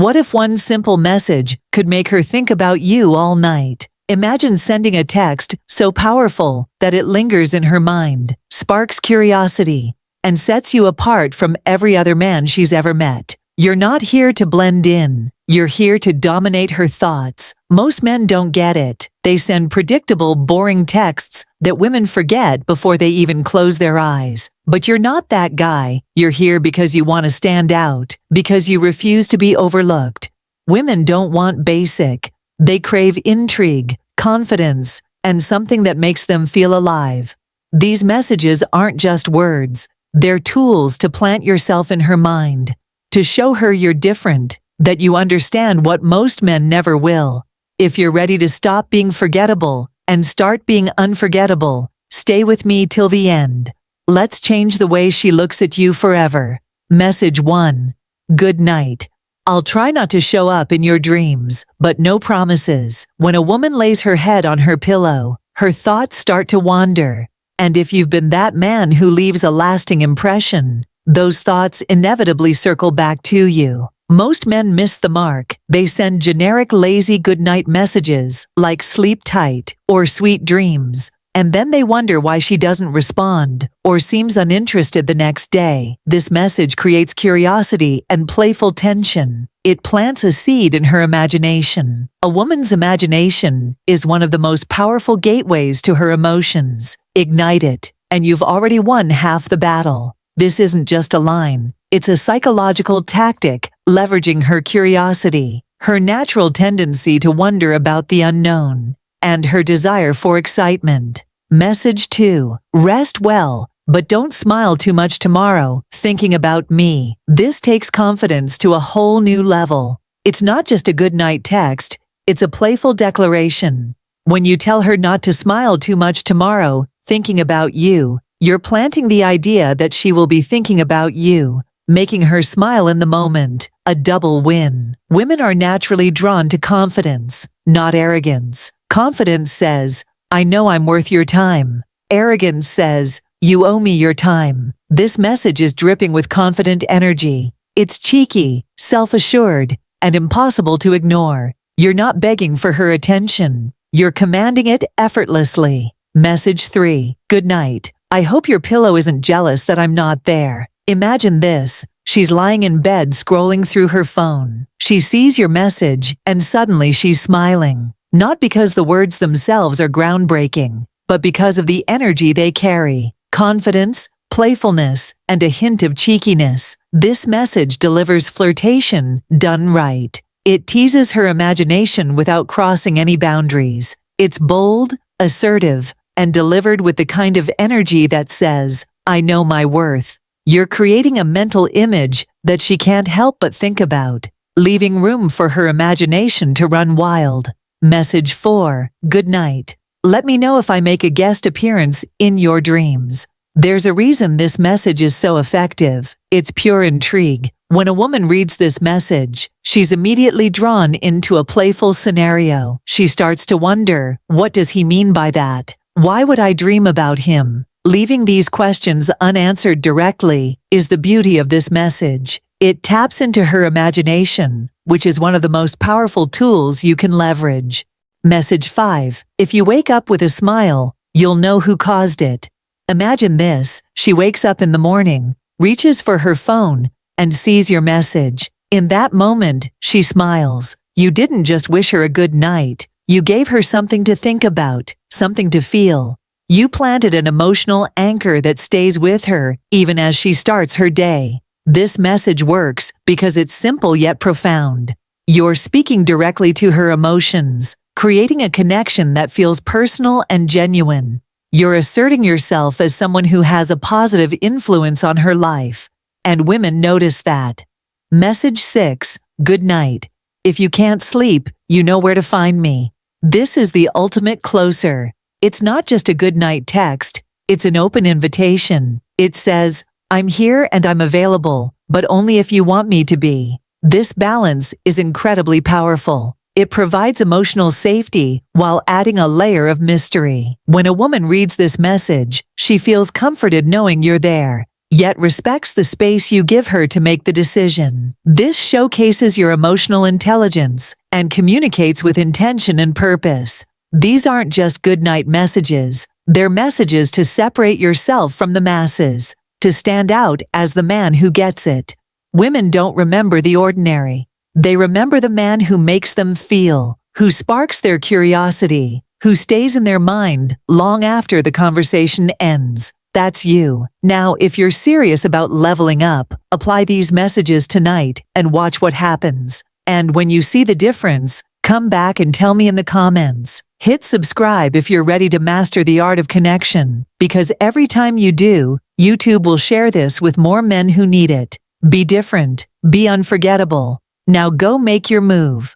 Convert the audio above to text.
What if one simple message could make her think about you all night? Imagine sending a text so powerful that it lingers in her mind, sparks curiosity, and sets you apart from every other man she's ever met. You're not here to blend in. You're here to dominate her thoughts. Most men don't get it. They send predictable, boring texts that women forget before they even close their eyes. But you're not that guy. You're here because you want to stand out, because you refuse to be overlooked. Women don't want basic. They crave intrigue, confidence, and something that makes them feel alive. These messages aren't just words. They're tools to plant yourself in her mind, to show her you're different, that you understand what most men never will. If you're ready to stop being forgettable and start being unforgettable, stay with me till the end. Let's change the way she looks at you forever. Message 1. Good night. I'll try not to show up in your dreams, but no promises. When a woman lays her head on her pillow, her thoughts start to wander. And if you've been that man who leaves a lasting impression, those thoughts inevitably circle back to you. Most men miss the mark. They send generic lazy goodnight messages like sleep tight or sweet dreams, and then they wonder why she doesn't respond or seems uninterested the next day. This message creates curiosity and playful tension. It plants a seed in her imagination. A woman's imagination is one of the most powerful gateways to her emotions. Ignite it, and you've already won half the battle. This isn't just a line. It's a psychological tactic, leveraging her curiosity, her natural tendency to wonder about the unknown, and her desire for excitement. Message 2. Rest well, but don't smile too much tomorrow, thinking about me. This takes confidence to a whole new level. It's not just a goodnight text, it's a playful declaration. When you tell her not to smile too much tomorrow, thinking about you, you're planting the idea that she will be thinking about you, making her smile in the moment. A double win. Women are naturally drawn to confidence, not arrogance. Confidence says, I know I'm worth your time. Arrogance says, you owe me your time. This message is dripping with confident energy. It's cheeky, self-assured, and impossible to ignore. You're not begging for her attention. You're commanding it effortlessly. Message 3. Good night. I hope your pillow isn't jealous that I'm not there. Imagine this. She's lying in bed scrolling through her phone. She sees your message, and suddenly she's smiling. Not because the words themselves are groundbreaking, but because of the energy they carry. Confidence, playfulness, and a hint of cheekiness. This message delivers flirtation done right. It teases her imagination without crossing any boundaries. It's bold, assertive, and delivered with the kind of energy that says, I know my worth. You're creating a mental image that she can't help but think about, leaving room for her imagination to run wild. Message 4. Good night. Let me know if I make a guest appearance in your dreams. There's a reason this message is so effective. It's pure intrigue. When a woman reads this message, she's immediately drawn into a playful scenario. She starts to wonder, what does he mean by that? Why would I dream about him? Leaving these questions unanswered directly is the beauty of this message. It taps into her imagination, which is one of the most powerful tools you can leverage. Message 5. If you wake up with a smile, you'll know who caused it. Imagine this. She wakes up in the morning, reaches for her phone, and sees your message. In that moment, she smiles. You didn't just wish her a good night. You gave her something to think about, something to feel. You planted an emotional anchor that stays with her even as she starts her day. This message works because it's simple yet profound. You're speaking directly to her emotions, creating a connection that feels personal and genuine. You're asserting yourself as someone who has a positive influence on her life, and women notice that. Message 6. Good night. If you can't sleep, you know where to find me. This is the ultimate closer. It's not just a good night text, it's an open invitation. It says, I'm here and I'm available, but only if you want me to be. This balance is incredibly powerful. It provides emotional safety while adding a layer of mystery. When a woman reads this message, she feels comforted knowing you're there. yet respects the space you give her to make the decision. This showcases your emotional intelligence and communicates with intention and purpose. These aren't just goodnight messages, they're messages to separate yourself from the masses, to stand out as the man who gets it. Women don't remember the ordinary. They remember the man who makes them feel, who sparks their curiosity, who stays in their mind long after the conversation ends. That's you. Now, if you're serious about leveling up, apply these messages tonight and watch what happens. And when you see the difference, come back and tell me in the comments. Hit subscribe if you're ready to master the art of connection, because every time you do, YouTube will share this with more men who need it. Be different. Be unforgettable. Now go make your move.